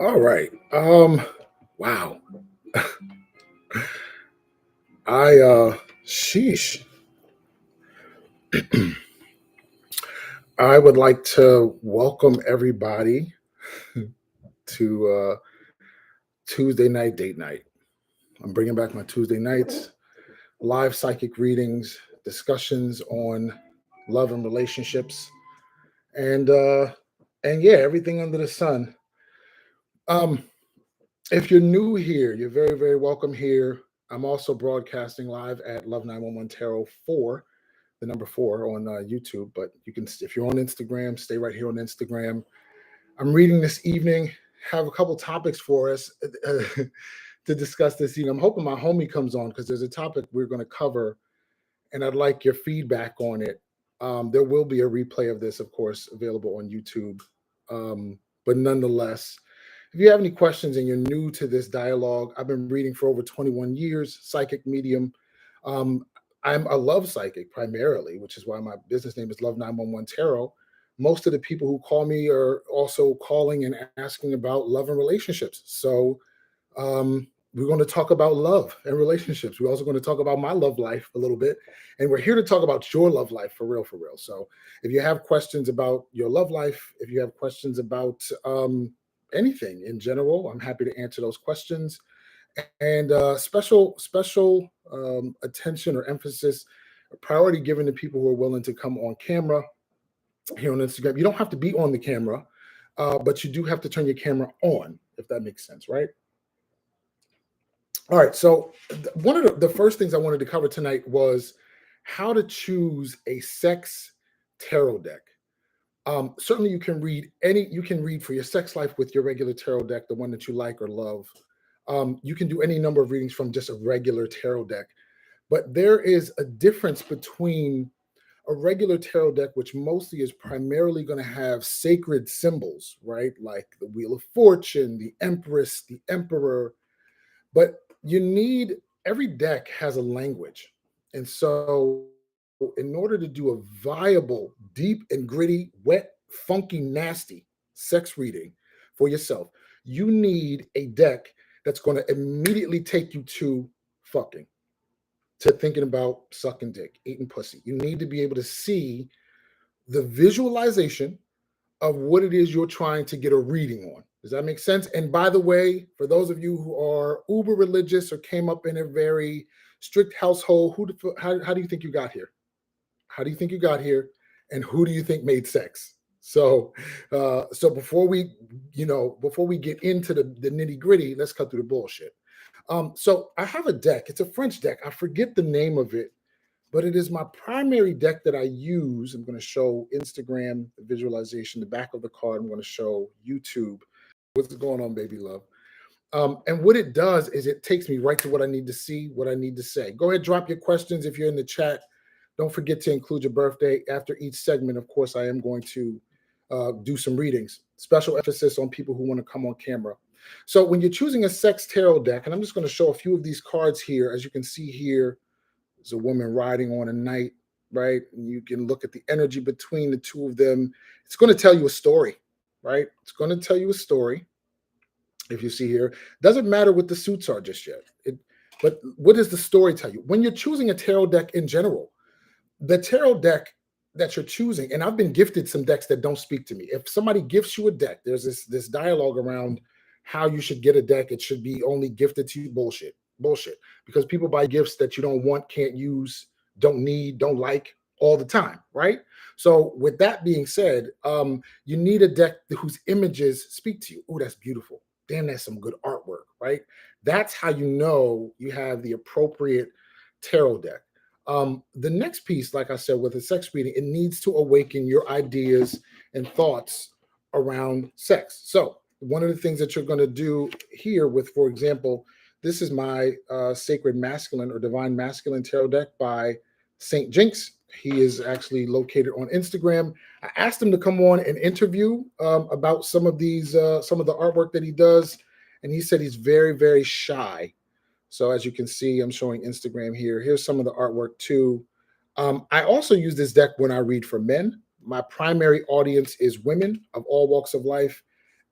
All right. Wow. I sheesh. I would like to welcome everybody to Tuesday night date night. I'm bringing back my Tuesday nights, live psychic readings, discussions on love and relationships, and yeah, everything under the sun. Um, if you're new here, you're very welcome here. I'm also broadcasting live at Love 911 Tarot 4, the number 4 on YouTube. But you can, if you're on Instagram, stay right here on Instagram. I'm reading this evening. Have a couple topics for us to discuss this evening. I'm hoping my homie comes on because there's a topic we're going to cover, and I'd like your feedback on it. There will be a replay of this, of course, available on YouTube. But nonetheless, if you have any questions and you're new to this dialogue, I've been reading for over 21 years, psychic medium. Um, I'm a love psychic primarily, which is why my business name is Love 911 Tarot. Most of the people who call me are also calling and asking about love and relationships. So we're going to talk about love and relationships. We're also going to talk about my love life a little bit. And we're here to talk about your love life for real, for real. So if you have questions about your love life, if you have questions about anything in general, I'm happy to answer those questions. And special attention or emphasis, priority given to people who are willing to come on camera here on Instagram. You don't have to be on the camera, but you do have to turn your camera on, if that makes sense, right? All right. So one of the first things I wanted to cover tonight was how to choose a sex tarot deck. Certainly, you can read for your sex life with your regular tarot deck, the one that you like or love. You can do any number of readings from just a regular tarot deck, but there is a difference between a regular tarot deck, which mostly is primarily going to have sacred symbols, right? Like the Wheel of Fortune, the Empress, the Emperor. But you need every deck has a language. And so, in order to do a viable, deep and gritty, wet, funky, nasty sex reading for yourself, you need a deck that's going to immediately take you to fucking, to thinking about sucking dick, eating pussy. You need to be able to see the visualization of what it is you're trying to get a reading on. Does that make sense? And by the way, for those of you who are uber religious or came up in a very strict household, how do you think you got here? How do you think you got here? And who do you think made sex? So before we get into the nitty gritty, let's cut through the bullshit. So I have a deck. It's a French deck. I forget the name of it, but it is my primary deck that I use. I'm going to show Instagram the visualization, the back of the card. I'm going to show YouTube. What's going on, baby love? And what it does is it takes me right to what I need to see, what I need to say. Go ahead, drop your questions if you're in the chat. Don't forget to include your birthday. After each segment, of course, I am going to do some readings. Special emphasis on people who want to come on camera. So when you're choosing a sex tarot deck, and I'm just going to show a few of these cards here. As you can see here, there's a woman riding on a knight, right? And you can look at the energy between the two of them. It's going to tell you a story, right? It's going to tell you a story. If you see here, doesn't matter what the suits are just yet. But what does the story tell you? When you're choosing a tarot deck in general, the tarot deck that you're choosing, and I've been gifted some decks that don't speak to me. If somebody gifts you a deck, there's this dialogue around how you should get a deck. It should be only gifted to you. Bullshit. Because people buy gifts that you don't want, can't use, don't need, don't like all the time, right? So with that being said, you need a deck whose images speak to you. Oh, that's beautiful. Damn, that's some good artwork, right? That's how you know you have the appropriate tarot deck. The next piece, like I said, with a sex reading, it needs to awaken your ideas and thoughts around sex. So one of the things that you're going to do here with, for example, this is my Sacred Masculine or Divine Masculine Tarot deck by Saint Jinx. He is actually located on Instagram. I asked him to come on and interview about some of the artwork that he does, and he said he's very shy. So as you can see, I'm showing Instagram here. Here's some of the artwork too. I also use this deck when I read for men. My primary audience is women of all walks of life.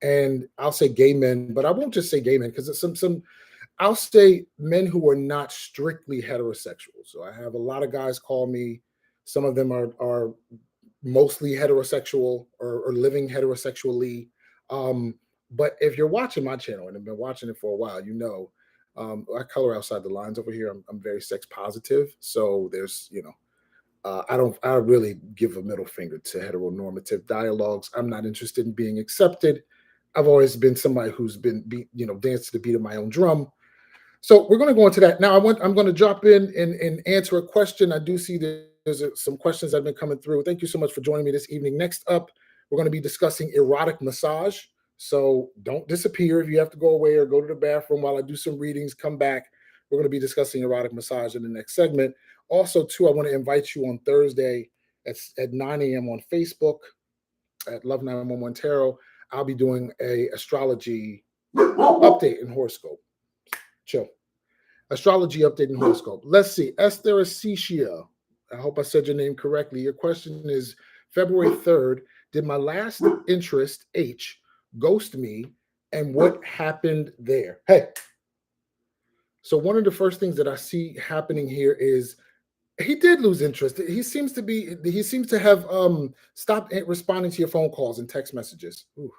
and I'll say gay men, but I won't just say gay men because it's some I'll say men who are not strictly heterosexual. So I have a lot of guys call me. Some of them are mostly heterosexual or living heterosexually. Um, but if you're watching my channel and have been watching it for a while, you know, I color outside the lines over here. I'm very sex positive. So there's, I really give a middle finger to heteronormative dialogues. I'm not interested in being accepted. I've always been somebody who's been, danced to the beat of my own drum. So we're going to go into that now. I'm going to drop in and answer a question. I do see there's some questions that have been coming through. Thank you so much for joining me this evening. Next up, we're going to be discussing erotic massage. So don't disappear if you have to go away or go to the bathroom while I do some readings. Come back. We're going to be discussing erotic massage in the next segment. Also, too, I want to invite you on Thursday at 9 a.m. on Facebook at Love 911 Tarot. I'll be doing a astrology update and horoscope. Chill. Astrology update and horoscope. Let's see. Esther Asicia. I hope I said your name correctly. Your question is February 3rd. Did my last interest, H, ghost me? And what happened there? Hey. So one of the first things that I see happening here is he did lose interest. He seems to have stopped responding to your phone calls and text messages. Ooh.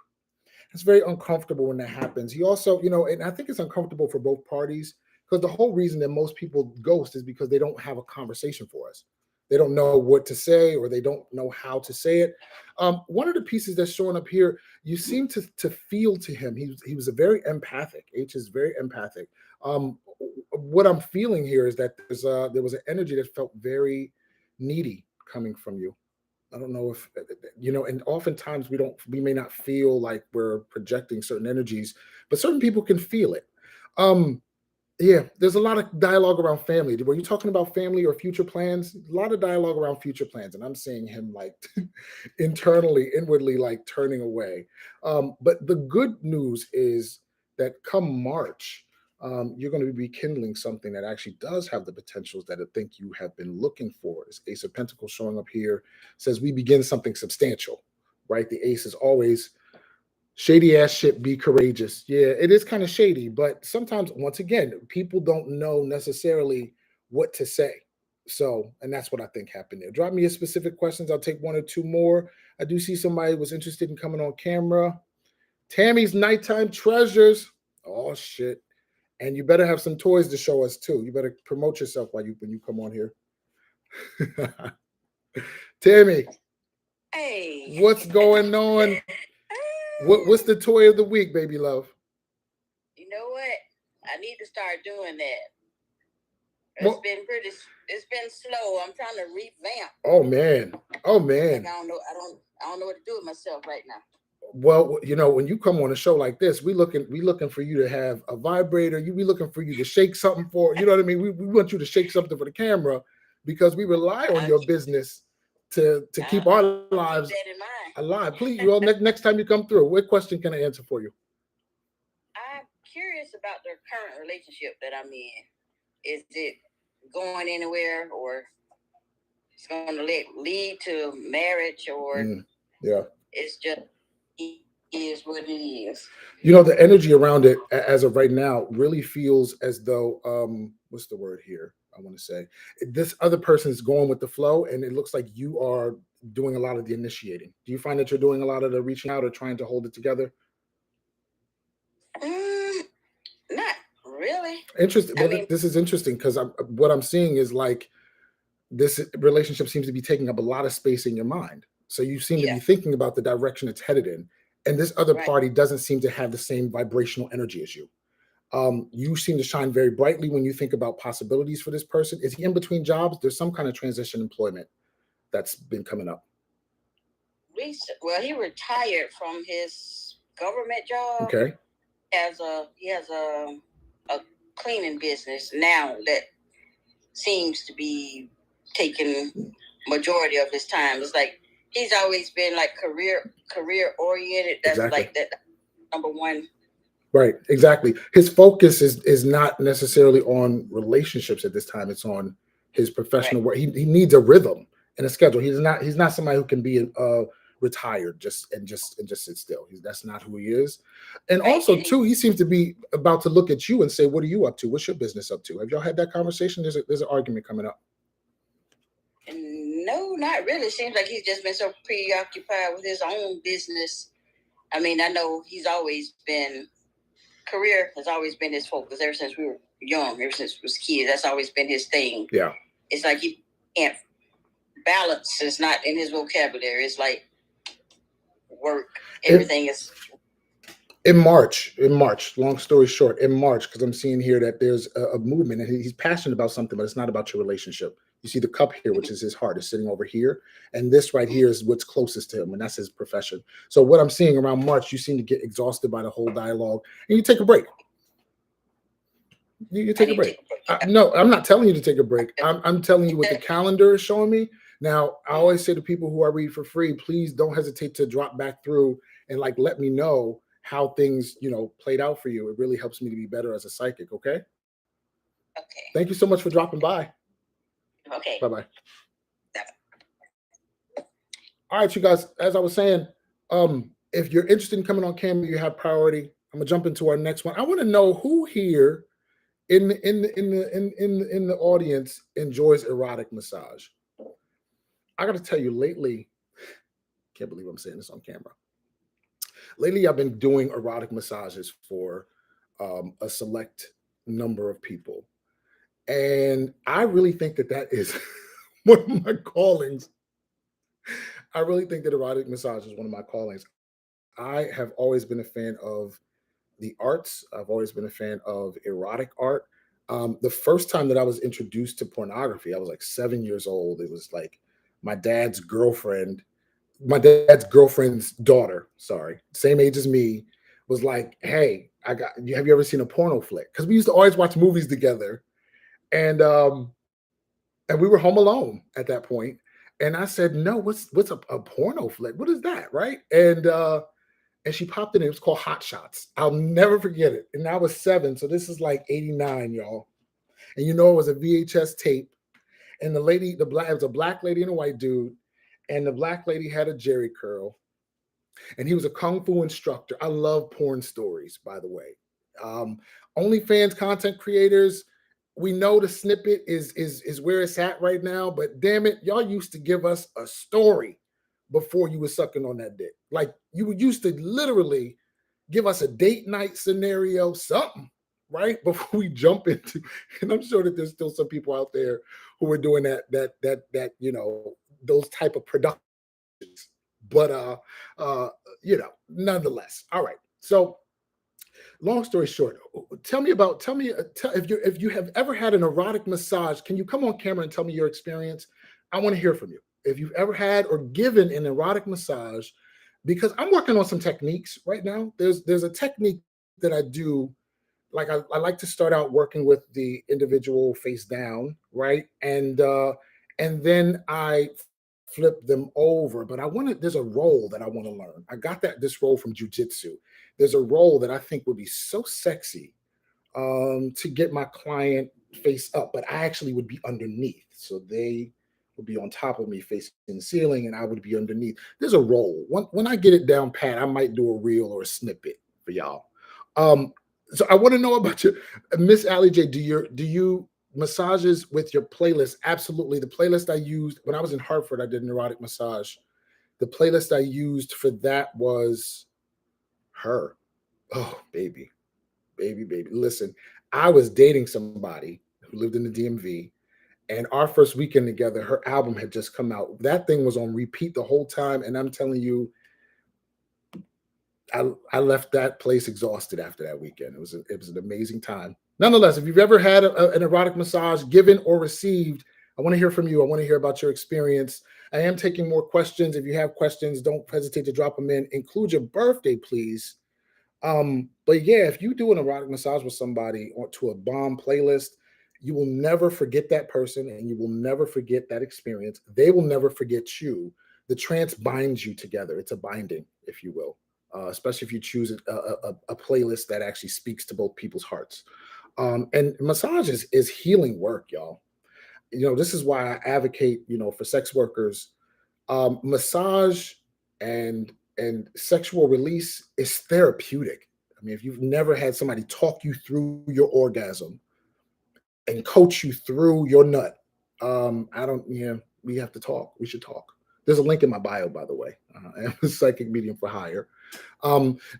It's very uncomfortable when that happens. He also, and I think it's uncomfortable for both parties because the whole reason that most people ghost is because they don't have a conversation for us. They don't know what to say or they don't know how to say it. One of the pieces that's showing up here, you seem to feel to him. He was a very empathic. H is very empathic. What I'm feeling here is that there was an energy that felt very needy coming from you. I don't know if and oftentimes we may not feel like we're projecting certain energies, but certain people can feel it. Yeah, there's a lot of dialogue around family. Were you talking about family or future plans? A lot of dialogue around future plans, and I'm seeing him like inwardly, like turning away. But the good news is that come March, you're going to be rekindling something that actually does have the potentials that I think you have been looking for. This Ace of Pentacles showing up here says we begin something substantial, right? The Ace is always shady ass shit, be courageous. Yeah, it is kind of shady, but sometimes, once again, people don't know necessarily what to say. So, and that's what I think happened there. Drop me a specific questions. I'll take one or two more. I do see somebody was interested in coming on camera. Tammy's nighttime treasures. Oh shit. And you better have some toys to show us too. You better promote yourself when you come on here. Tammy. Hey. What's going on? What's the toy of the week, baby love? You know what? I need to start doing that. It's been slow. I'm trying to revamp. Oh man. Like I don't know what to do with myself right now. Well, when you come on a show like this, we looking for you to have a vibrator. We looking for you to shake something for, you know what I mean? We want you to shake something for the camera because we rely on your business to keep our lives alive. Please, next time you come through, what question can I answer for you? I'm curious about the current relationship that I'm in. Is it going anywhere, or it's going to lead to marriage, or it's just is what it is? The energy around it as of right now really feels as though what's the word here? I want to say this other person is going with the flow, and it looks like you are doing a lot of the initiating. Do you find that you're doing a lot of the reaching out or trying to hold it together? Not really. Interesting. Well, this is interesting because what I'm seeing is like this relationship seems to be taking up a lot of space in your mind. So you seem to be thinking about the direction it's headed in, and this other party doesn't seem to have the same vibrational energy as you. You seem to shine very brightly when you think about possibilities for this person. Is he in between jobs? There's some kind of transition employment that's been coming up. Well, he retired from his government job. Okay. He has a cleaning business now that seems to be taking majority of his time. It's like he's always been like career oriented. That's like that number one. Right, exactly. His focus is not necessarily on relationships at this time. It's on his professional work. He needs a rhythm and a schedule. He's not somebody who can be retired, just sit still. That's not who he is. And Right. also, And too, he seems to be about to look at you and say, "What are you up to? What's your business up to?" Have y'all had that conversation? There's an argument coming up. no, not really. Seems like he's just been so preoccupied with his own business. I mean, I know he's always been, career has always been his focus ever since we were young, ever since we was kids. That's always been his thing. Yeah. It's like he can't, balance is not in his vocabulary. It's like work, everything is. In March, long story short, in March, because I'm seeing here that there's a movement and he's passionate about something, but it's not about your relationship. You see the cup here, which is his heart, is sitting over here. And this right here is what's closest to him, and that's his profession. So what I'm seeing around March, you seem to get exhausted by the whole dialogue, and you take a break. You take a break. No, I'm not telling you to take a break. I'm telling you what the calendar is showing me. Now, I always say to people who I read for free, please don't hesitate to drop back through and like let me know how things, played out for you. It really helps me to be better as a psychic. Okay. Okay. Thank you so much for dropping by. Okay. Bye-bye. All right, you guys, as I was saying, if you're interested in coming on camera, you have priority. I'm gonna jump into our next one. I want to know who here in the audience enjoys erotic massage. I got to tell you, lately, can't believe I'm saying this on camera. Lately, I've been doing erotic massages for a select number of people, and I really think that is one of my callings. I really think that erotic massage is one of my callings. I have always been a fan of the arts. I've always been a fan of erotic art. The first time that I was introduced to pornography, I was like 7 years old. It was like my dad's girlfriend, my dad's girlfriend's daughter, sorry, same age as me, was like, "Hey, have you ever seen a porno flick?" Because we used to always watch movies together, and we were home alone at that point. And I said, "No, what's a porno flick? What is that?" Right? And she popped it in. It was called Hot Shots. I'll never forget it. And I was 7, so this is like 89, y'all. And it was a VHS tape. And it was a black lady and a white dude. And the black lady had a jerry curl. And he was a kung fu instructor. I love porn stories, by the way. OnlyFans content creators, we know the snippet is where it's at right now, but damn it, y'all used to give us a story before you were sucking on that dick. Like you used to literally give us a date night scenario, something, right? Before we jump into, and I'm sure that there's still some people out there who are doing that, those type of productions. But nonetheless. All right. So long story short, tell me if you have ever had an erotic massage. Can you come on camera and tell me your experience? I want to hear from you. If you've ever had or given an erotic massage, because I'm working on some techniques right now. There's a technique that I do. Like I like to start out working with the individual face down, right? And then I flip them over. But there's a role that I want to learn. I got this role from jujitsu. There's a role that I think would be so sexy to get my client face up, but I actually would be underneath. So they would be on top of me facing the ceiling and I would be underneath. There's a role. When I get it down pat, I might do a reel or a snippet for y'all. So I want to know about your Miss Allie J. Do you massages with your playlist? Absolutely. The playlist I used when I was in Hartford, I did an erotic massage. The playlist I used for that was her. Oh, baby. Listen, I was dating somebody who lived in the DMV, and our first weekend together, her album had just come out. That thing was on repeat the whole time, and I'm telling you, I left that place exhausted after that weekend. It was an amazing time. Nonetheless, if you've ever had an erotic massage given or received, I want to hear from you. I want to hear about your experience. I am taking more questions. If you have questions, don't hesitate to drop them in. Include your birthday, please. But yeah, if you do an erotic massage with somebody or to a bomb playlist, you will never forget that person and you will never forget that experience. They will never forget you. The trance binds you together. It's a binding, if you will, especially if you choose a playlist that actually speaks to both people's hearts. And massage is healing work, y'all. This is why I advocate, for sex workers, massage and sexual release is therapeutic. I mean, if you've never had somebody talk you through your orgasm and coach you through your nut, I don't. Yeah, we have to talk. We should talk. There's a link in my bio, by the way. I'm a psychic medium for hire.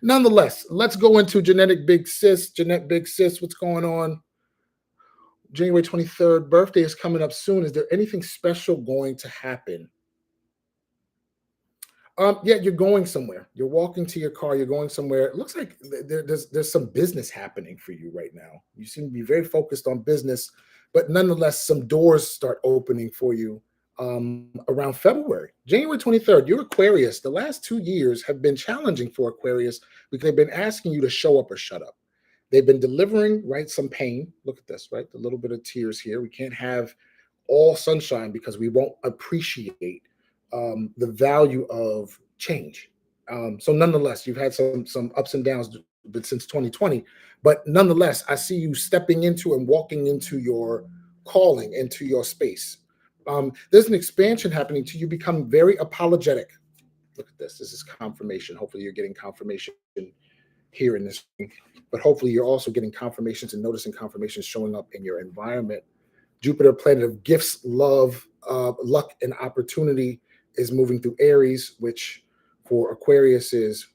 Nonetheless, let's go into genetic big sis. Jeanette Big Sis, what's going on? January 23rd, birthday is coming up soon. Is there anything special going to happen? Yeah, you're going somewhere. You're walking to your car. You're going somewhere. It looks like there's some business happening for you right now. You seem to be very focused on business, but nonetheless, some doors start opening for you around February, January 23rd. You're Aquarius. The last 2 years have been challenging for Aquarius because they've been asking you to show up or shut up. They've been delivering, right, some pain. Look at this, right? A little bit of tears here. We can't have all sunshine because we won't appreciate the value of change. So nonetheless, you've had some ups and downs but since 2020, but nonetheless, I see you stepping into and walking into your calling, into your space. There's an expansion happening to you become very apologetic. Look at this. This is confirmation. Hopefully, you're getting confirmation here in this, but hopefully, you're also getting confirmations and noticing confirmations showing up in your environment. Jupiter, planet of gifts, love, luck, and opportunity, is moving through Aries, which for Aquarius is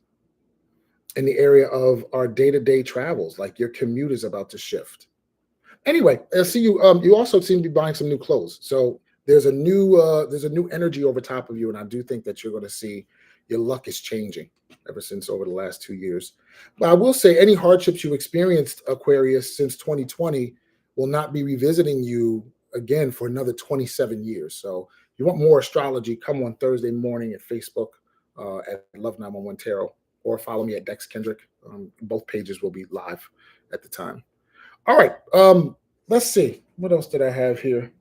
in the area of our day-to-day travels, like your commute is about to shift. Anyway, I see you. You also seem to be buying some new clothes. So there's a new energy over top of you, and I do think that you're going to see your luck is changing ever since over the last 2 years. But I will say, any hardships you experienced, Aquarius, since 2020 will not be revisiting you again for another 27 years. So you want more astrology, come on Thursday morning at Facebook at Love 911 Tarot, or follow me at Dex Kendrick. Both pages will be live at the time. All right. Let's see. What else did I have here?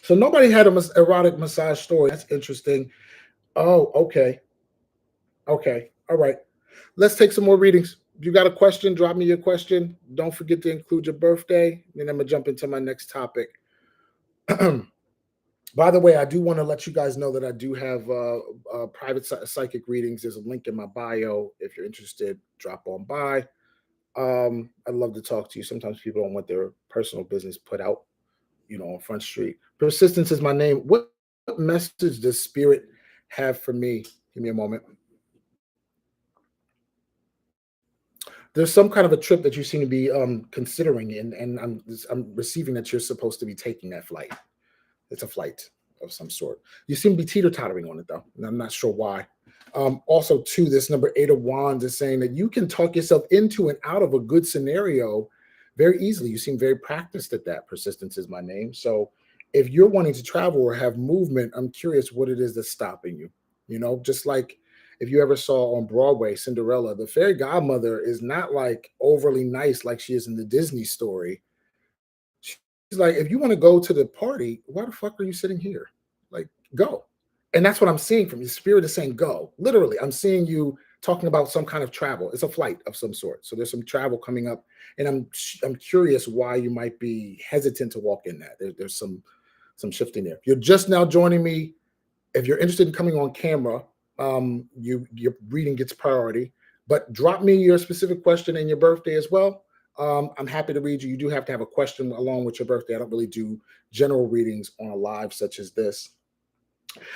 So nobody had an erotic massage story. That's interesting. Oh, okay. Okay. All right. Let's take some more readings. If you got a question, drop me your question. Don't forget to include your birthday. Then I'm going to jump into my next topic. By the way, I do want to let you guys know that I do have private psychic readings. There's a link in my bio. If you're interested, drop on by. I'd love to talk to you. Sometimes people don't want their personal business put out, on Front Street. Persistence is my name. What message does Spirit have for me? Give me a moment. There's some kind of a trip that you seem to be considering, and I'm receiving that you're supposed to be taking that flight. It's a flight of some sort. You seem to be teeter-tottering on it, though, and I'm not sure why. Also, too, this number 8 of Wands is saying that you can talk yourself into and out of a good scenario very easily. You seem very practiced at that. Persistence is my name. So if you're wanting to travel or have movement, I'm curious what it is that's stopping you. Just like if you ever saw on Broadway, Cinderella, the fairy godmother is not like overly nice like she is in the Disney story. She's like, if you want to go to the party, why the fuck are you sitting here? Like, go. And that's what I'm seeing from you. Spirit is saying go. Literally, I'm seeing you talking about some kind of travel. It's a flight of some sort. So there's some travel coming up, and I'm curious why you might be hesitant to walk in that. There's some shifting there. If you're just now joining me, if you're interested in coming on camera, your reading gets priority. But drop me your specific question and your birthday as well. I'm happy to read you. You do have to have a question along with your birthday. I don't really do general readings on a live such as this.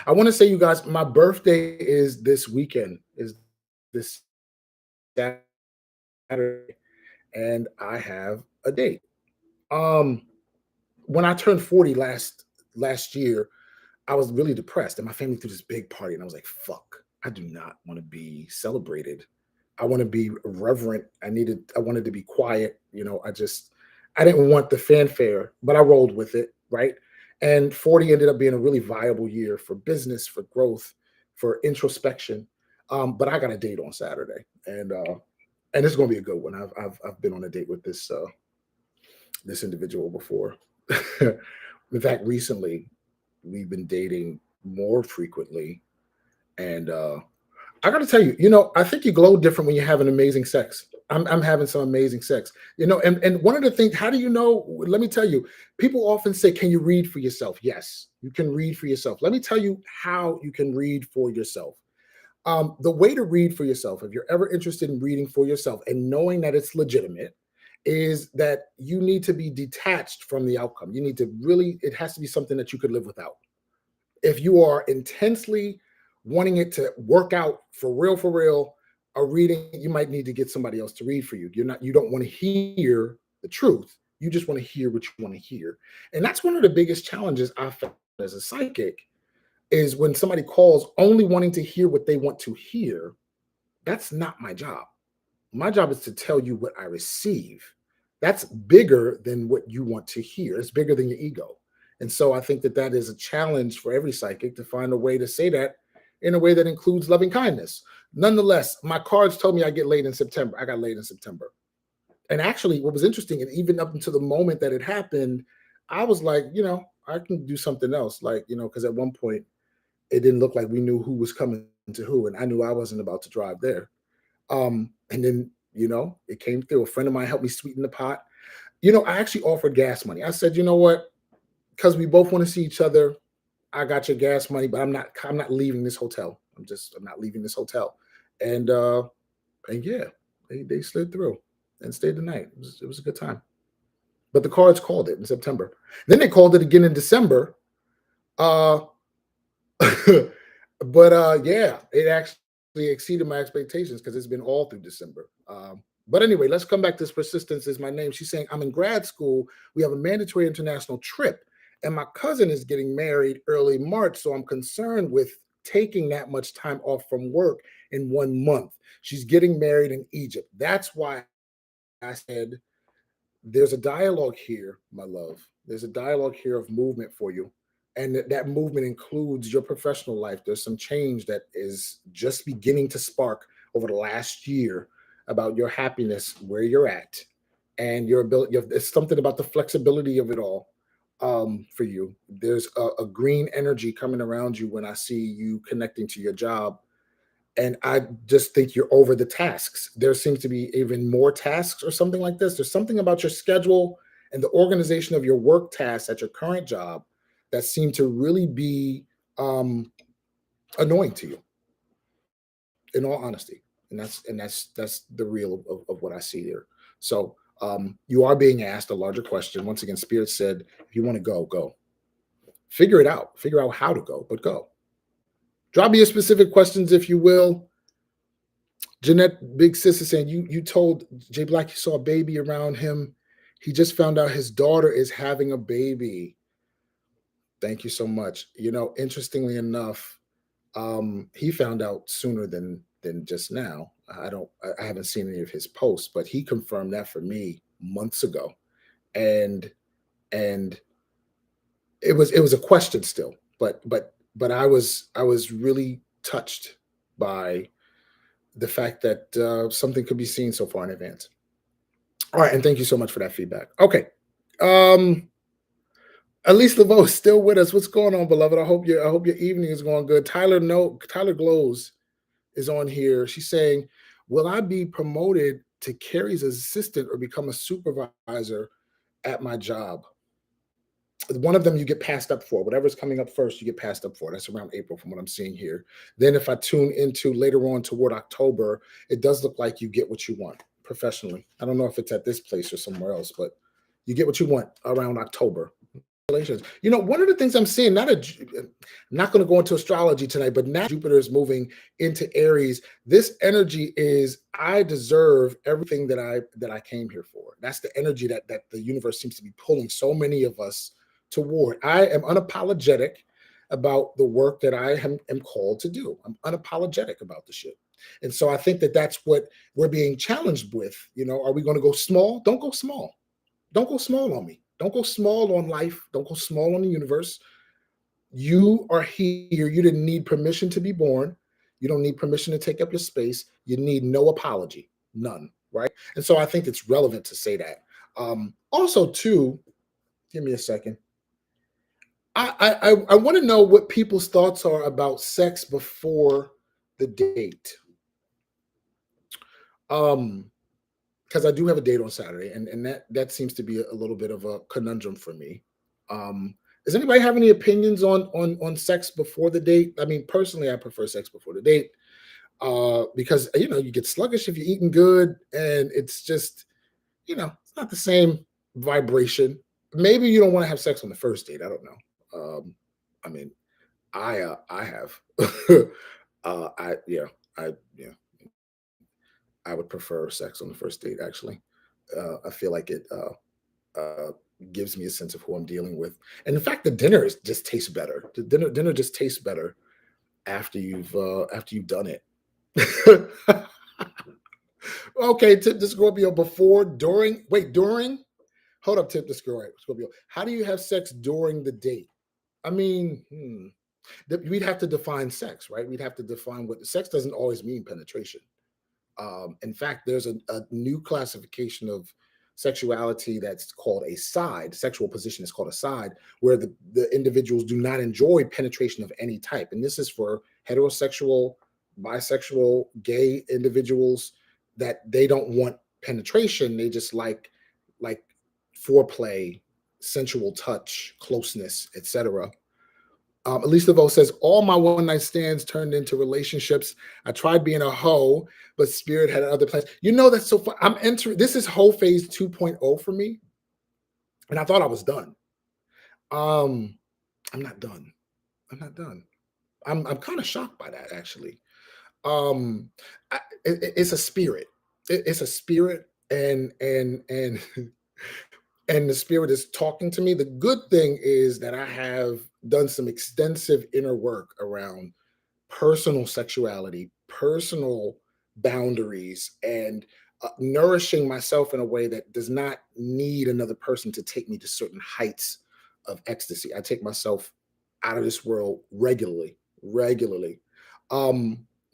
I want to say, you guys, my birthday is this weekend, is this Saturday, and I have a date. When I turned 40 last year, I was really depressed, and my family threw this big party, and I was like, fuck, I do not want to be celebrated. I want to be reverent. I wanted to be quiet. I didn't want the fanfare, but I rolled with it, right? And 40 ended up being a really viable year for business, for growth, for introspection. But I got a date on Saturday, and it's going to be a good one. I've been on a date with this individual before. In fact, recently we've been dating more frequently, and I got to tell you, I think you glow different when you're having amazing sex. I'm having some amazing sex, and one of the things, how do you know? Let me tell you, people often say, can you read for yourself? Yes, you can read for yourself. Let me tell you how you can read for yourself. The way to read for yourself, if you're ever interested in reading for yourself and knowing that it's legitimate, is that you need to be detached from the outcome. You need to really, it has to be something that you could live without. If you are intensely wanting it to work out for real, a reading, you might need to get somebody else to read for you. You don't want to hear the truth. You just want to hear what you want to hear. And that's one of the biggest challenges I found as a psychic is when somebody calls only wanting to hear what they want to hear. That's not my job. My job is to tell you what I receive. That's bigger than what you want to hear. It's bigger than your ego. And so I think that that is a challenge for every psychic to find a way to say that in a way that includes loving kindness. Nonetheless, my cards told me I get laid in September. I got laid in September. And actually, what was interesting, and even up until the moment that it happened, I was like, I can do something else. Like, because at one point it didn't look like we knew who was coming to who. And I knew I wasn't about to drive there. And then, it came through. A friend of mine helped me sweeten the pot. I actually offered gas money. I said, you know what? Because we both want to see each other. I got your gas money, but I'm not leaving this hotel. I'm not leaving this hotel. And yeah, they slid through and stayed the night. It was a good time. But the cards called it in September. Then they called it again in December. Uh but yeah, it actually exceeded my expectations because it's been all through December. But anyway, let's come back to this. Persistence is my name. She's saying, I'm in grad school. We have a mandatory international trip, and my cousin is getting married early March. So I'm concerned with taking that much time off from work in 1 month. She's getting married in Egypt. That's why I said, there's a dialogue here, my love. There's a dialogue here of movement for you. And that movement includes your professional life. There's some change that is just beginning to spark over the last year about your happiness, where you're at, and your ability. It's something about the flexibility of it all for you. There's a green energy coming around you when I see you connecting to your job, and I just think you're over the tasks. There seems to be even more tasks or something like this. There's something about your schedule and the organization of your work tasks at your current job that seem to really be annoying to you, in all honesty. And that's the real of what I see there. So you are being asked a larger question. Once again, Spirit said, if you want to go, go. Figure it out. Figure out how to go, but go. Drop me your specific questions if you will. Jeanette Big Sis is saying you told Jay Black you saw a baby around him. He just found out his daughter is having a baby. Thank you so much. Interestingly enough, he found out sooner than just now. I haven't seen any of his posts, but he confirmed that for me months ago. And and it was a question still, but I was really touched by the fact that something could be seen so far in advance. All right, and thank you so much for that feedback. Okay. Um, Elise Laveau is still with us. What's going on, beloved? I hope your evening is going good. Tyler Glows is on here. She's saying, will I be promoted to Carrie's assistant or become a supervisor at my job? One of them you get passed up for. Whatever's coming up first, you get passed up for. That's around April from what I'm seeing here. Then if I tune into later on toward October, it does look like you get what you want professionally. I don't know if it's at this place or somewhere else, but you get what you want around October. Congratulations. One of the things I'm seeing, I'm not going to go into astrology tonight, but now Jupiter is moving into Aries. This energy is, I deserve everything that I came here for. That's the energy that the universe seems to be pulling so many of us toward. I am unapologetic about the work that I am called to do. I'm unapologetic about the shit. And so I think that that's what we're being challenged with. Are we going to go small? Don't go small. Don't go small on me. Don't go small on life. Don't go small on the universe. You are here. You didn't need permission to be born. You don't need permission to take up your space. You need no apology. None. Right. And so I think it's relevant to say that. Also, too, give me a second. I want to know what people's thoughts are about sex before the date. Because I do have a date on Saturday, and that seems to be a little bit of a conundrum for me. Does anybody have any opinions on sex before the date? I mean, personally, I prefer sex before the date. because you get sluggish if you're eating good, and it's just it's not the same vibration. Maybe you don't want to have sex on the first date. I don't know. I mean, I have. I yeah I yeah I would prefer sex on the first date. Actually, I feel like it uh, gives me a sense of who I'm dealing with, and in fact, the dinner just tastes better. The dinner just tastes better after you've done it. Okay, tip the Scorpio before, during. Wait, during. Hold up, tip the Scorpio. How do you have sex during the date? I mean, we'd have to define sex, right? We'd have to define what sex doesn't always mean penetration. In fact, there's a new classification of sexuality that's called a side. Sexual position is called a side, where the individuals do not enjoy penetration of any type. And this is for heterosexual, bisexual, gay individuals that they don't want penetration. They just like foreplay, sensual touch, closeness, etc. Elise DeVoe says, all my one night stands turned into relationships. I tried being a hoe, but spirit had other plans. That's so fun. This is hoe phase 2.0 for me. And I thought I was done. Um, I'm not done. I'm not done. I'm kind of shocked by that, actually. Um, it's a spirit. It's a spirit, and and the spirit is talking to me. The good thing is that I have done some extensive inner work around personal sexuality, personal boundaries, and nourishing myself in a way that does not need another person to take me to certain heights of ecstasy. I take myself out of this world regularly, regularly.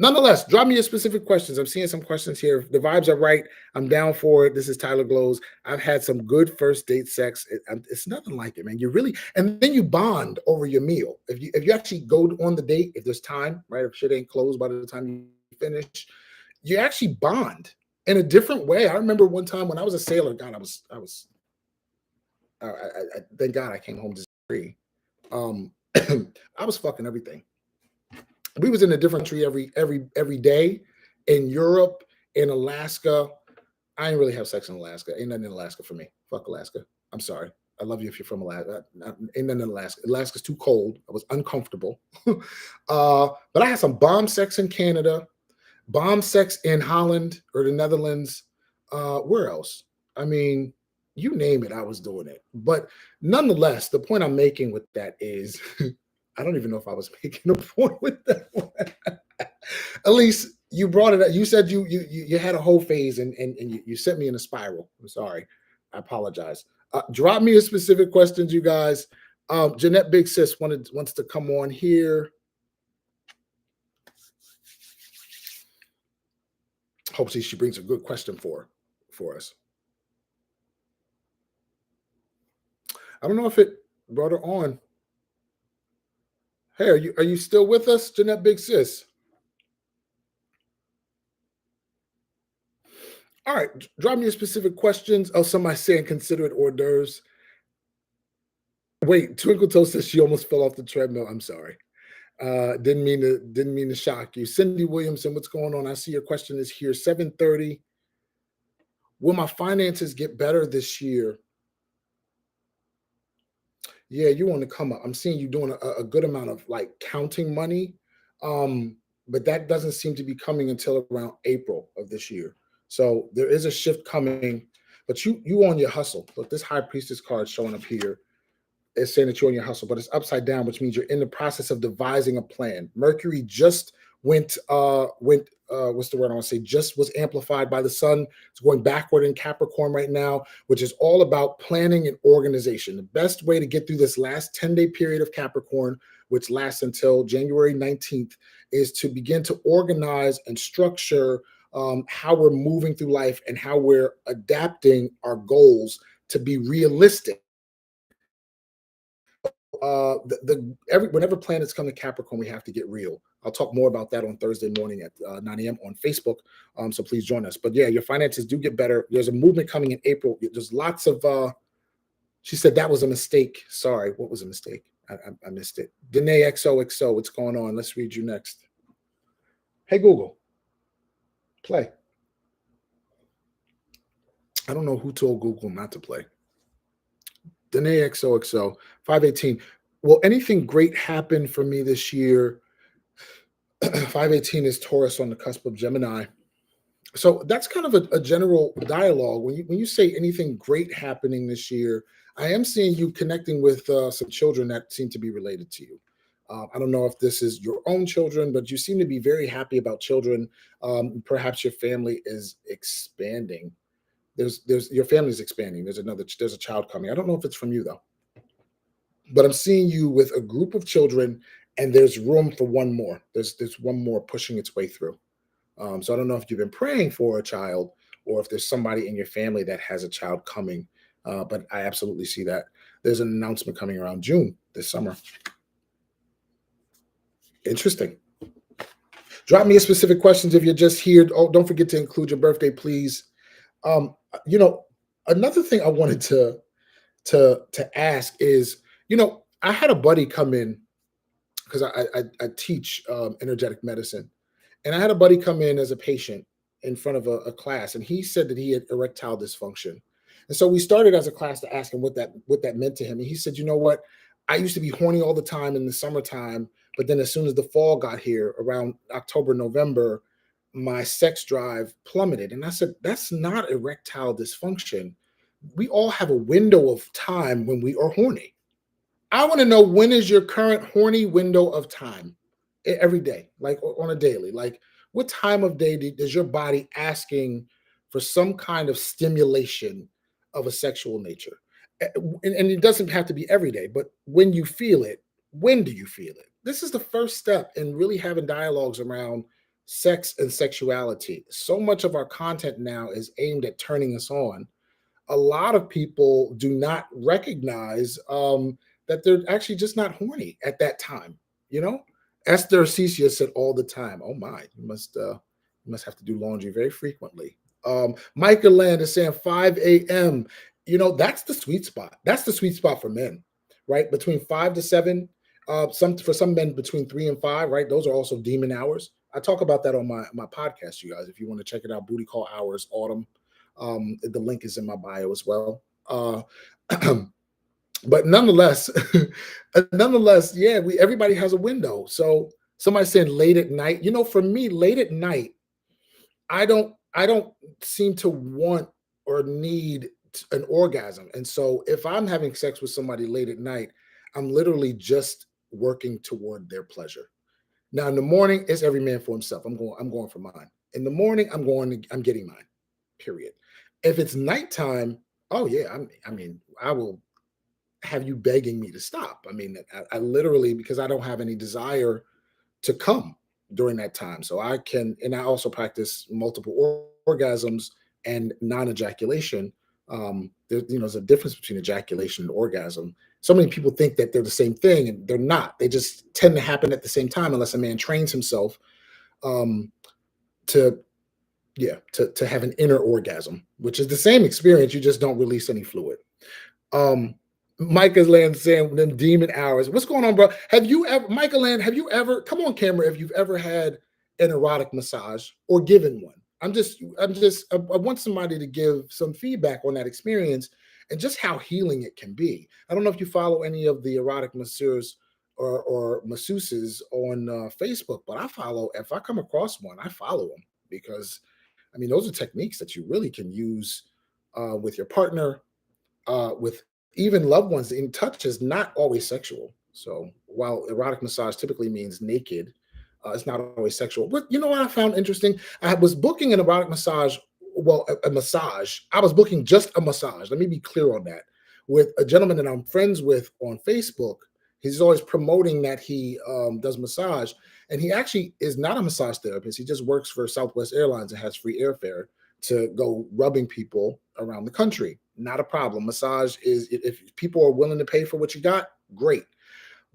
Nonetheless, drop me your specific questions. I'm seeing some questions here. If the vibes are right, I'm down for it. This is Tyler Glows. I've had some good first date sex. It's nothing like it, man. You really, and then you bond over your meal. If you actually go on the date, if there's time, right? If shit ain't closed by the time you finish, you actually bond in a different way. I remember one time when I was a sailor. God, thank God I came home to free. I was fucking everything. We was in a different country every day. In Europe, in Alaska. I ain't really have sex in Alaska. Ain't nothing in Alaska for me. Fuck Alaska. I'm sorry. I love you if you're from Alaska. Ain't nothing in Alaska. Alaska's too cold. I was uncomfortable. But I had some bomb sex in Canada, bomb sex in Holland or the Netherlands. Where else? I mean, you name it, I was doing it. But nonetheless, the point I'm making with that is I don't even know if I was making a point with that one. At least you brought it up. You said you had a whole phase and you sent me in a spiral. I'm sorry. I apologize. Drop me a specific questions, you guys. Jeanette Big Sis wants to come on here. Hopefully she brings a good question for us. I don't know if it brought her on. Hey, are you still with us, Jeanette Big Sis? All right, drop me your specific questions. Oh, somebody saying consider it hors d'oeuvres. Wait, Twinkle Toast says she almost fell off the treadmill. I'm sorry. Didn't mean to shock you. Cindy Williamson, what's going on? I see your question is here. 7:30. Will my finances get better this year? Yeah, you want to come up. I'm seeing you doing a good amount of like counting money. But that doesn't seem to be coming until around April of this year. So there is a shift coming, but you on your hustle. Look, this High Priestess card showing up here. It's saying that you're on your hustle, but it's upside down, which means you're in the process of devising a plan. Mercury just what's the word I want to say? Just was amplified by the sun. It's going backward in Capricorn right now, which is all about planning and organization. The best way to get through this last 10-day period of Capricorn, which lasts until January 19th, is to begin to organize and structure how we're moving through life and how we're adapting our goals to be realistic. Whenever planets come to Capricorn, we have to get real. I'll talk more about that on Thursday morning at 9 a.m. on Facebook. So please join us. But yeah, your finances do get better. There's a movement coming in April. There's lots of. She said that was a mistake. Sorry, what was a mistake? I missed it. Danae XOXO, what's going on? Let's read you next. Hey Google, Play. I don't know who told Google not to play. Danae XOXO 518. Will anything great happen for me this year? 518 is Taurus on the cusp of Gemini. So that's kind of a general dialogue. When you say anything great happening this year, I am seeing you connecting with some children that seem to be related to you. I don't know if this is your own children, but you seem to be very happy about children. Perhaps your family is expanding. There's your family is expanding. There's a child coming. I don't know if it's from you though, but I'm seeing you with a group of children, and there's room for one more. There's one more pushing its way through. So I don't know if you've been praying for a child or if there's somebody in your family that has a child coming. But I absolutely see that. There's an announcement coming around June this summer. Interesting. Drop me a specific questions if you're just here. Oh, don't forget to include your birthday, please. Um, you know, another thing I wanted to ask is, I had a buddy come in because I teach energetic medicine. And I had a buddy come in as a patient in front of a class, and he said that he had erectile dysfunction. And so we started as a class to ask him what that meant to him. And he said, you know what? I used to be horny all the time in the summertime, but then as soon as the fall got here, around October, November, my sex drive plummeted. And I said, that's not erectile dysfunction. We all have a window of time when we are horny. I want to know, when is your current horny window of time? Every day, like on a daily, like what time of day does your body asking for some kind of stimulation of a sexual nature? And it doesn't have to be every day, but when you feel it, when do you feel it? This is the first step in really having dialogues around sex and sexuality. So much of our content now is aimed at turning us on. A lot of people do not recognize that they're actually just not horny at that time. You know, Esther Cecilia said all the time, "Oh my, you must have to do laundry very frequently." Micah Land is saying 5 a.m. That's the sweet spot. That's the sweet spot for men, right? Between 5 to 7. For some men between 3 and 5, right? Those are also demon hours. I talk about that on my podcast, you guys. If you want to check it out, Booty Call Hours Autumn. The link is in my bio as well. But nonetheless, nonetheless, yeah, everybody has a window. So somebody saying late at night. For me, late at night, I don't seem to want or need an orgasm. And so if I'm having sex with somebody late at night, I'm literally just working toward their pleasure. Now in the morning, it's every man for himself. I'm going for mine. In the morning, I'm getting mine. Period. If it's nighttime, oh yeah, I will have you begging me to stop. I literally, because I don't have any desire to come during that time. So and I also practice multiple orgasms and non-ejaculation. There's a difference between ejaculation and orgasm. So many people think that they're the same thing, and they're not. They just tend to happen at the same time, unless a man trains himself um, to have an inner orgasm, which is the same experience. You just don't release any fluid. Um, Micah Land saying them demon hours. What's going on, bro? Have you ever, Michael Land, come on camera if you've ever had an erotic massage or given one? I want somebody to give some feedback on that experience and just how healing it can be. I don't know if you follow any of the erotic masseurs or masseuses on Facebook, but if I come across one, I follow them because, those are techniques that you really can use with your partner, with even loved ones. In touch is not always sexual. So while erotic massage typically means naked, it's not always sexual. But you know what I found interesting? I was booking an erotic massage. Well, a massage. I was booking just a massage. Let me be clear on that. With a gentleman that I'm friends with on Facebook. He's always promoting that he does massage. And he actually is not a massage therapist. He just works for Southwest Airlines and has free airfare to go rubbing people around the country. Not a problem. Massage is, if people are willing to pay for what you got, great.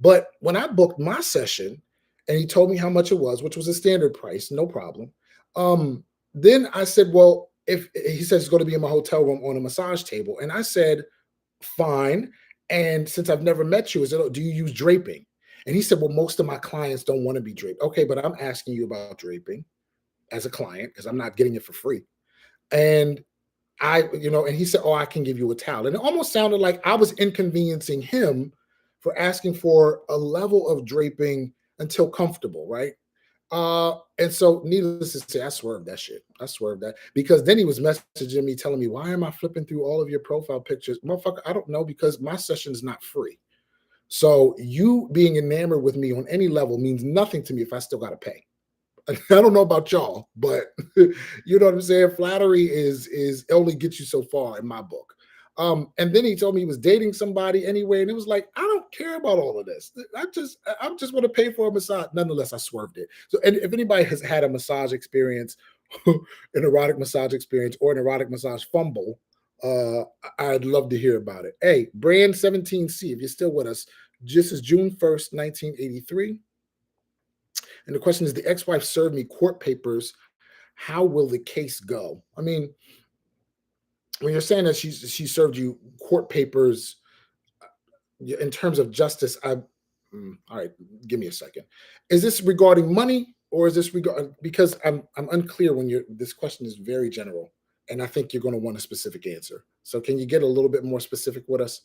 But when I booked my session and he told me how much it was, which was a standard price, no problem. Then I said, well, if he says it's going to be in my hotel room on a massage table. And I said, fine. And since I've never met you, do you use draping? And he said, well, most of my clients don't want to be draped. Okay, but I'm asking you about draping. as a client because I'm not getting it for free. And and he said, "Oh, I can give you a towel." And it almost sounded like I was inconveniencing him for asking for a level of draping until comfortable, right? And so needless to say, I swerved that shit. I swerved that because then he was messaging me, telling me, "Why am I flipping through all of your profile pictures?" Motherfucker, I don't know because my session is not free. So you being enamored with me on any level means nothing to me if I still gotta pay. I don't know about y'all, but you know what I'm saying. Flattery is only gets you so far in my book. And then he told me he was dating somebody anyway, and it was like I don't care about all of this. I just want to pay for a massage. Nonetheless, I swerved it. So, and if anybody has had a massage experience, an erotic massage experience, or an erotic massage fumble, I'd love to hear about it. Hey, Brand 17C, if you're still with us, this is June 1st, 1983. And the question is, the ex-wife served me court papers. How will the case go? I mean, when you're saying that she served you court papers in terms of justice, all right, give me a second. Is this regarding money or is this regard because I'm unclear when you're this question is very general and I think you're going to want a specific answer. So can you get a little bit more specific with us?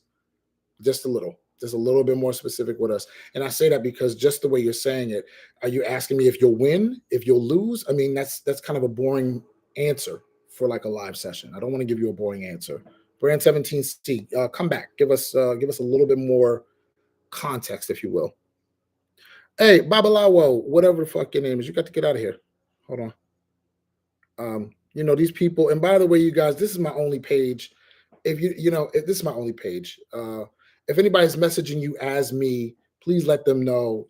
Just a little bit more specific with us. And I say that because just the way you're saying it, are you asking me if you'll win, if you'll lose? I mean, that's kind of a boring answer for like a live session. I don't want to give you a boring answer. Brand 17C, come back. Give us a little bit more context, if you will. Hey, Babalawo, whatever the fuck your name is, you got to get out of here. Hold on. These people, and by the way, you guys, this is my only page. If this is my only page. If anybody's messaging you as me, please let them know,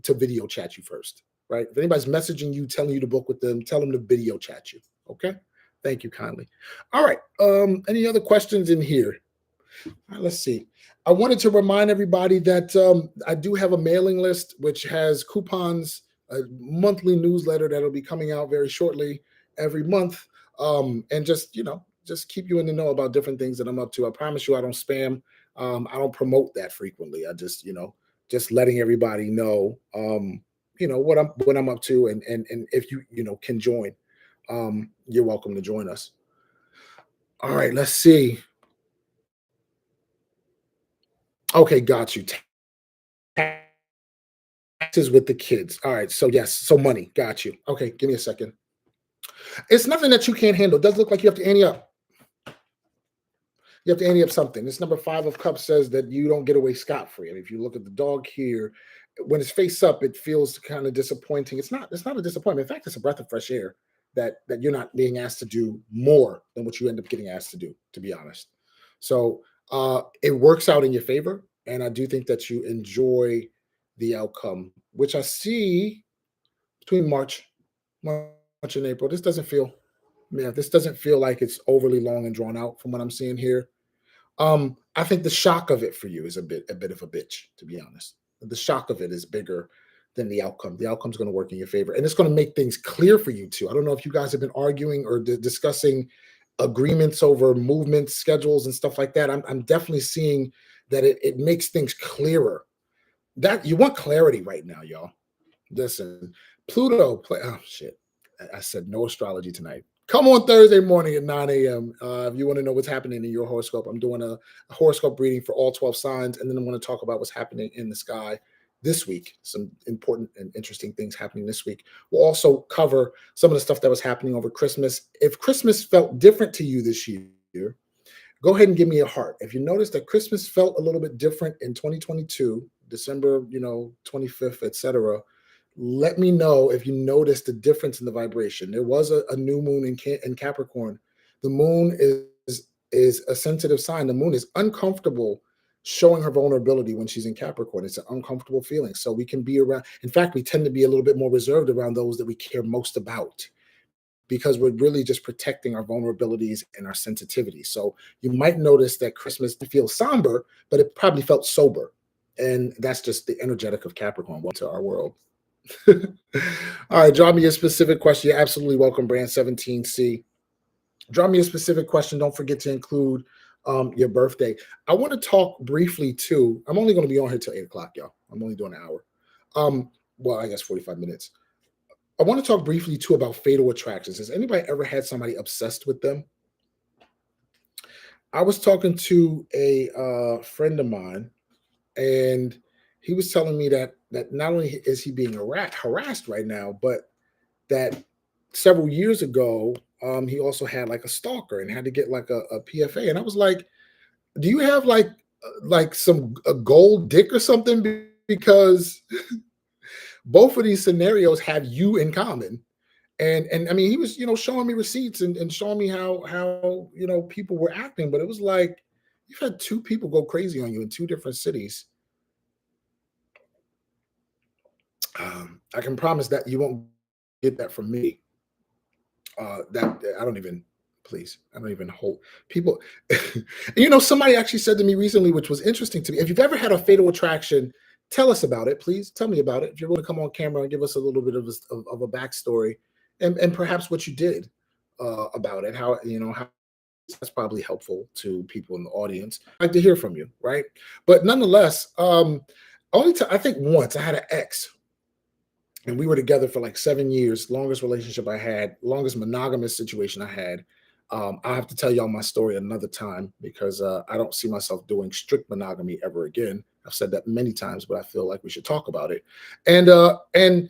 to video chat you first, right? If anybody's messaging you, telling you to book with them, tell them to video chat you. Okay. Thank you kindly. All right. Any other questions in here? All right, let's see. I wanted to remind everybody that I do have a mailing list which has coupons, a monthly newsletter that'll be coming out very shortly every month, and just keep you in the know about different things that I'm up to. I promise you, I don't spam. I don't promote that frequently. I just letting everybody know, what I'm up to, and if you can join, you're welcome to join us. All right, let's see. Okay, got you. Taxes with the kids. All right. So yes. So money. Got you. Okay. Give me a second. It's nothing that you can't handle. It does look like you have to ante up. You have to ante up something. This number 5 of cups says that you don't get away scot free. And if you look at the dog here, when it's face up, it feels kind of disappointing. It's not. It's not a disappointment. In fact, it's a breath of fresh air that you're not being asked to do more than what you end up getting asked to do. To be honest, so it works out in your favor, and I do think that you enjoy the outcome, which I see between March and April. This doesn't feel like it's overly long and drawn out from what I'm seeing here. I think the shock of it for you is a bit of a bitch, to be honest. The shock of it is bigger than the outcome. The outcome's going to work in your favor, and it's going to make things clear for you too. I don't know if you guys have been arguing or discussing agreements over movements, schedules, and stuff like that. I'm definitely seeing that it makes things clearer. That you want clarity right now, y'all. Listen, Pluto play. Oh shit! I said no astrology tonight. Come on Thursday morning at 9 a.m. If you want to know what's happening in your horoscope, I'm doing a horoscope reading for all 12 signs, and then I'm going to talk about what's happening in the sky this week. Some important and interesting things happening this week. We'll also cover some of the stuff that was happening over Christmas. If Christmas felt different to you this year, go ahead and give me a heart. If you notice that Christmas felt a little bit different in 2022, December, 25th, etc., let me know if you noticed the difference in the vibration. There was a new moon in Capricorn. The moon is a sensitive sign. The moon is uncomfortable showing her vulnerability when she's in Capricorn. It's an uncomfortable feeling. So we can be around. In fact, we tend to be a little bit more reserved around those that we care most about, because we're really just protecting our vulnerabilities and our sensitivity. So you might notice that Christmas feels somber, but it probably felt sober. And that's just the energetic of Capricorn. Welcome to our world. All right, drop me a specific question. You're absolutely welcome, Brand 17C. Drop me a specific question. Don't forget to include your birthday. I want to talk briefly too. I'm only going to be on here till 8 o'clock, y'all. I'm only doing an hour. Well, I guess 45 minutes. I want to talk briefly too about fatal attractions. Has anybody ever had somebody obsessed with them? I was talking to a friend of mine, and he was telling me that not only is he being harassed right now, but that several years ago, he also had like a stalker and had to get like a PFA. And I was like, "Do you have like some a gold dick or something?" Because both of these scenarios have you in common. And I mean, he was showing me receipts and showing me how people were acting, but it was like you've had two people go crazy on you in two different cities. I can promise that you won't get that from me. That I don't even, please, I don't even hold people. Somebody actually said to me recently, which was interesting to me. If you've ever had a fatal attraction, tell us about it, please. Tell me about it. If you're going to come on camera and give us a little bit of a backstory, and perhaps what you did about it, how that's probably helpful to people in the audience. I'd like to hear from you, right? But nonetheless, I think once I had an ex, and we were together for like 7 years, longest relationship I had, longest monogamous situation I had. I have to tell y'all my story another time because I don't see myself doing strict monogamy ever again. I've said that many times, but I feel like we should talk about it. And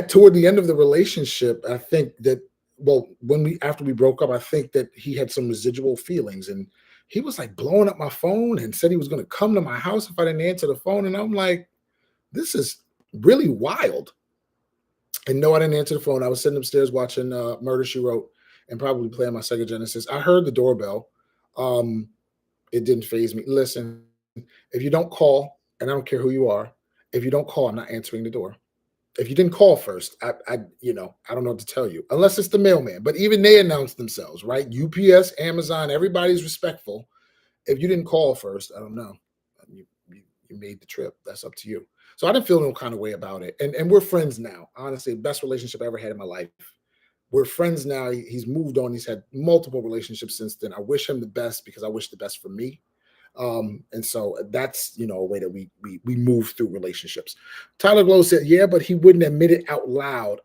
toward the end of the relationship, I think that, well, after we broke up, I think that he had some residual feelings, and he was like blowing up my phone and said he was going to come to my house if I didn't answer the phone. And I'm like, this is really wild. And no, I didn't answer the phone. I was sitting upstairs watching Murder She Wrote and probably playing my Sega Genesis. I heard the doorbell. Um, it didn't phase me. Listen, if you don't call, and I don't care who you are, if you don't call, I'm not answering the door. If you didn't call first, I don't know what to tell you, unless it's the mailman. But even they announced themselves, right? UPS, Amazon, everybody's respectful. If you didn't call first, I don't know. You made the trip. That's up to you. So I didn't feel no kind of way about it. And we're friends now. Honestly, best relationship I ever had in my life. We're friends now. He's moved on. He's had multiple relationships since then. I wish him the best because I wish the best for me. And so that's a way that we move through relationships. Tyler Glow said, yeah, but he wouldn't admit it out loud.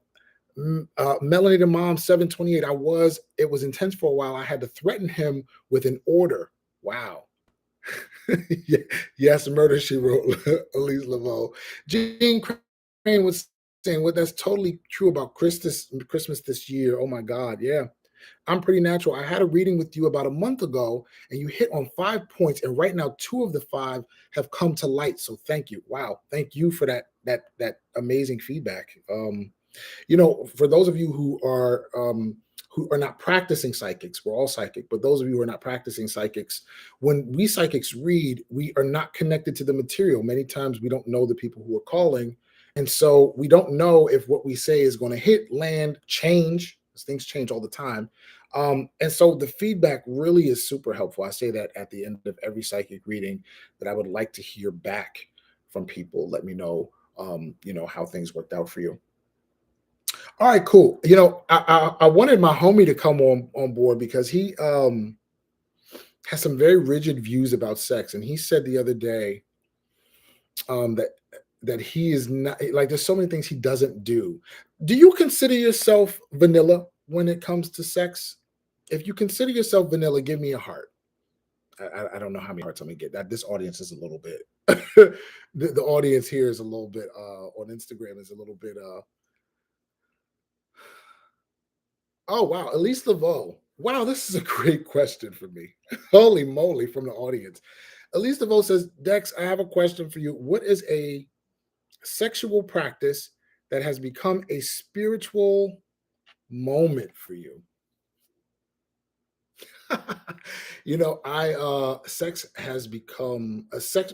Melanie the Mom 728. It was intense for a while. I had to threaten him with an order. Wow. Yes, Murder She Wrote, Elise Laveau. Jean Crane was saying, well, that's totally true about Christmas this year. Oh my God, yeah. I'm pretty natural. I had a reading with you about a month ago, and you hit on 5 points, and right now 2 of the 5 have come to light. So thank you. Wow, thank you for that amazing feedback. For those of you who are not practicing psychics, we're all psychic, but those of you who are not practicing psychics, when we psychics read, we are not connected to the material. Many times we don't know the people who are calling. And so we don't know if what we say is going to hit, land, change, because things change all the time. And so the feedback really is super helpful. I say that at the end of every psychic reading, that I would like to hear back from people. Let me know, how things worked out for you. All right, cool. I wanted my homie to come on board because he has some very rigid views about sex, and he said the other day that he is not like. There's so many things he doesn't do. Do you consider yourself vanilla when it comes to sex? If you consider yourself vanilla, give me a heart. I don't know how many hearts I'm gonna get. That this audience is a little bit. the audience here is a little bit on Instagram is a little bit. Oh wow, Elise Laveau. Wow, this is a great question for me. Holy moly, from the audience. Elise Laveau says, Dex, I have a question for you. What is a sexual practice that has become a spiritual moment for you? I sex has become a sex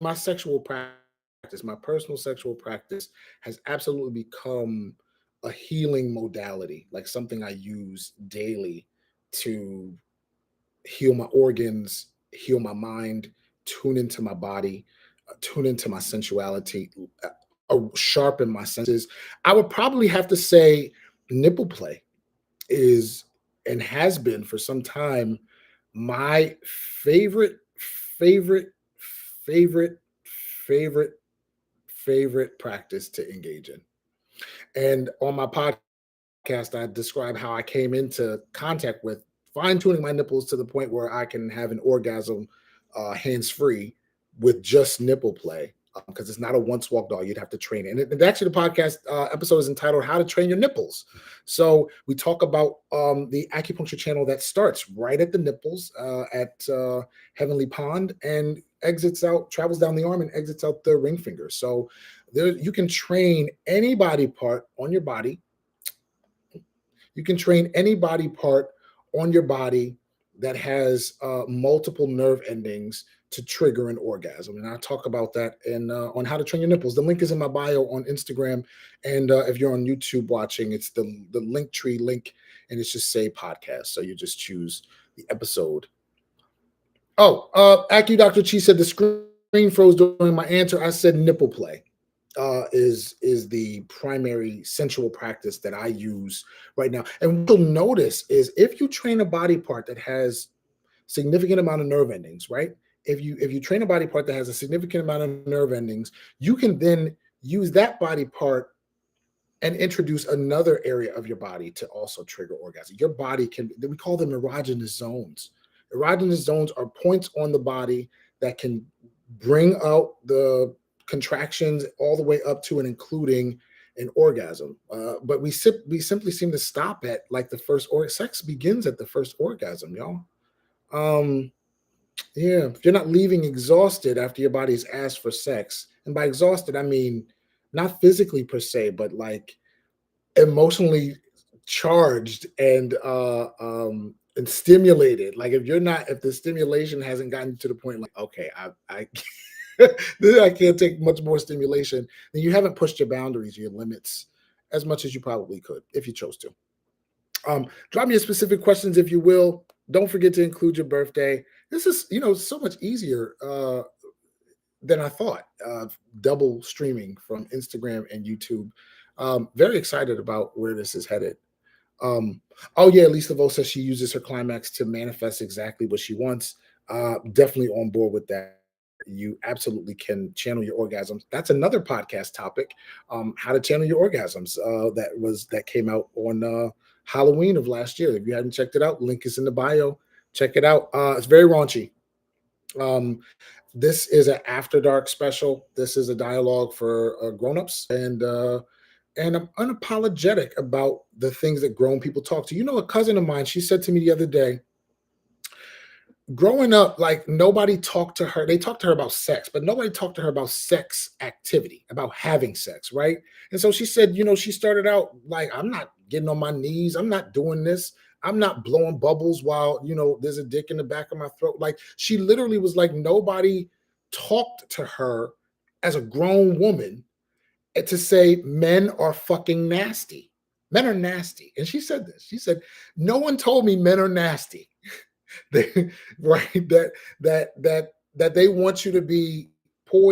my sexual practice, my personal sexual practice has absolutely become a healing modality, like something I use daily to heal my organs, heal my mind, tune into my body, tune into my sensuality, sharpen my senses. I would probably have to say nipple play is and has been for some time my favorite, favorite, favorite, favorite, favorite practice to engage in. And on my podcast, I describe how I came into contact with fine tuning my nipples to the point where I can have an orgasm hands free with just nipple play. Because it's not a once walk dog, you'd have to train it. And actually, the podcast episode is entitled "How to Train Your Nipples." So we talk about the acupuncture channel that starts right at the nipples at Heavenly Pond and exits out, travels down the arm and exits out the ring finger. So there, you can train any body part on your body. You can train any body part on your body that has multiple nerve endings to trigger an orgasm. And I'll talk about that in on How to Train Your Nipples. The link is in my bio on Instagram. And if you're on YouTube watching, it's the link tree link, and it's just say podcast. So you just choose the episode. Oh, Dr. Chi said the screen froze during my answer. I said nipple play is the primary sensual practice that I use right now. And what you'll notice is if you train a body part that has significant amount of nerve endings, right? If you train a body part that has a significant amount of nerve endings, you can then use that body part and introduce another area of your body to also trigger orgasm. Your body can, we call them erogenous zones. Erogenous zones are points on the body that can bring out the contractions all the way up to and including an orgasm. But we simply seem to stop at like the first, or sex begins at the first orgasm, y'all. Yeah, if you're not leaving exhausted after your body's asked for sex, and by exhausted, I mean not physically per se, but like emotionally charged and stimulated. Like if the stimulation hasn't gotten to the point like, okay, I I can't take much more stimulation, then you haven't pushed your boundaries, your limits as much as you probably could if you chose to. Drop me your specific questions if you will. Don't forget to include your birthday. This is, so much easier than I thought. Double streaming from Instagram and YouTube. Very excited about where this is headed. Oh yeah, Lisa Vo says she uses her climax to manifest exactly what she wants. Definitely on board with that. You absolutely can channel your orgasms. That's another podcast topic. How to channel your orgasms. That came out on Halloween of last year. If you haven't checked it out, link is in the bio. Check it out. It's very raunchy. This is an after dark special. This is a dialogue for grown-ups, and I'm unapologetic about the things that grown people talk to. A cousin of mine, she said to me the other day, growing up, like nobody talked to her. They talked to her about sex, but nobody talked to her about sex activity, about having sex, right? And so she said, she started out like, I'm not getting on my knees. I'm not doing this. I'm not blowing bubbles while, there's a dick in the back of my throat. Like she literally was like, nobody talked to her as a grown woman to say men are fucking nasty. Men are nasty. And she said this. She said, no one told me men are nasty. They, right? That they want you to be poised